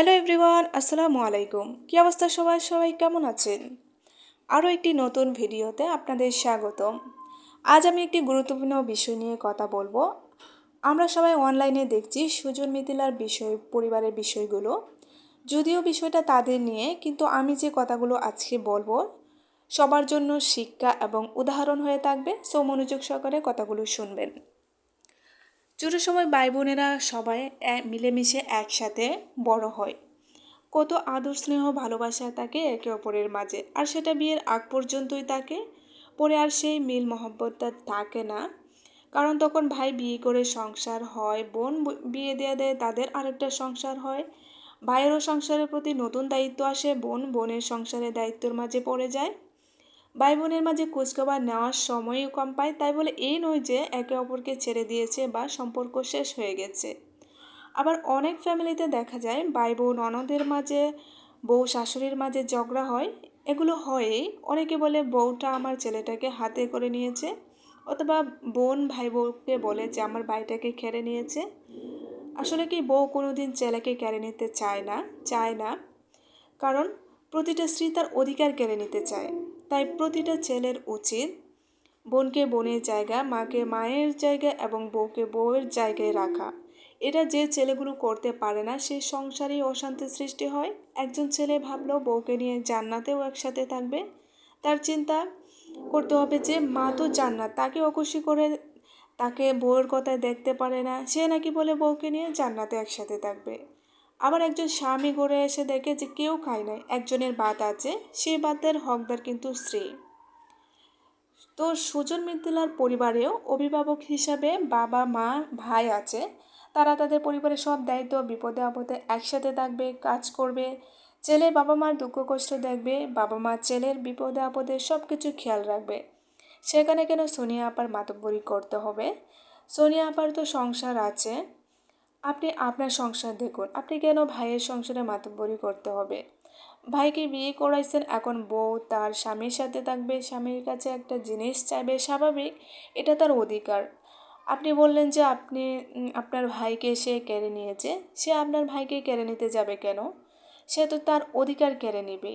Hello everyone, আসসালামু আলাইকুম। কী অবস্থা সবাই? সবাই কেমন আছেন? আরও একটি নতুন ভিডিওতে আপনাদের স্বাগতম। আজ আমি একটি গুরুত্বপূর্ণ বিষয় নিয়ে কথা বলবো। আমরা সবাই অনলাইনে দেখছি সুজন মিথিলার বিষয়, পরিবারের বিষয়গুলো। যদিও বিষয়টা তাদের নিয়ে, কিন্তু আমি যে কথাগুলো আজকে বলবো সবার জন্য শিক্ষা এবং উদাহরণ হয়ে থাকবে। সো মনোযোগ সহকারে কথাগুলো শুনবেন। ছোটোর সময় ভাই বোনেরা সবাই মিলেমিশে একসাথে বড় হয়। কত আদর স্নেহ ভালোবাসা থাকে একে অপরের মাঝে, আর সেটা বিয়ের আগ পর্যন্তই থাকে। পরে আর সেই মিল মহব্বতটা থাকে না, কারণ তখন ভাই বিয়ে করে সংসার হয়, বোন বিয়ে দিয়ে দেয়, তাদের আরেকটা সংসার হয়। ভাইয়েরও সংসারের প্রতি নতুন দায়িত্ব আসে, বোনের সংসারের দায়িত্বের মাঝে পড়ে যায়। ভাই বোনের মাঝে খোঁজখবর নেওয়ার সময়ও কম পায়। তাই বলে এই নয় যে একে অপরকে ছেড়ে দিয়েছে বা সম্পর্ক শেষ হয়ে গেছে। আবার অনেক ফ্যামিলিতে দেখা যায় ভাই বোন ননদের মাঝে, বউ শাশুড়ির মাঝে ঝগড়া হয়। এগুলো হয়ই। অনেকে বলে বউটা আমার ছেলেটাকে হাতে করে নিয়েছে, অথবা বোন ভাই বউকে বলে যে আমার ভাইটাকে কেড়ে নিয়েছে। আসলে কি, বউ কোনোদিন ছেলেকে কেড়ে নিতে চায় না, কারণ প্রতিটা স্ত্রী তার অধিকার কেড়ে নিতে চায়। তাই প্রতিটা ছেলের উচিত বোনকে বোনের জায়গা, মাকে মায়ের জায়গা এবং বউকে বউয়ের জায়গায় রাখা। এটা যে ছেলেগুলো করতে পারে না, সেই সংসারেই অশান্তি সৃষ্টি হয়। একজন ছেলে ভাবলো বউকে নিয়ে জান্নাতেও একসাথে থাকবে, তার চিন্তা করতে হবে যে মা তো জান্নাত, তাকে অখুশি করে তাকে বউয়ের কথায় দেখতে পারে না, সে নাকি বলে বউকে নিয়ে জান্নাতে একসাথে থাকবে। আবার একজন স্বামী ঘরে এসে দেখে যে কেউ খায় নাই, একজনের ভাত আছে, সেই ভাতের হকদার কিন্তু স্ত্রী। তো সুজন মিত্তিলার পরিবারেও অভিভাবক হিসাবে বাবা মা ভাই আছে। তারা তাদের পরিবারের সব দায়িত্ব, বিপদে আপদে একসাথে থাকবে, কাজ করবে। ছেলে বাবা মার দুঃখ কষ্ট দেখবে, বাবা মা ছেলের বিপদে আপদে সব কিছু খেয়াল রাখবে। সেখানে কেন সোনিয়া আপার মাতব্বরি করতে হবে? সোনিয়া আপার তো সংসার আছে। আপনি আপনার সংসার দেখুন, আপনি কেন ভাইয়ের সংসারে মাতব্বরি করতে হবে? ভাইকে বিয়ে করাইছেন, এখন বউ তার স্বামীর সাথে থাকবে, স্বামীর কাছে একটা জিনিস চাইবে, স্বাভাবিক, এটা তার অধিকার। আপনি বললেন যে আপনার ভাইকে সে কেড়ে নিয়েছে, সে আপনার ভাইকে কেড়ে নিতে যাবে কেন? সে তো তার অধিকার কেড়ে নেবে।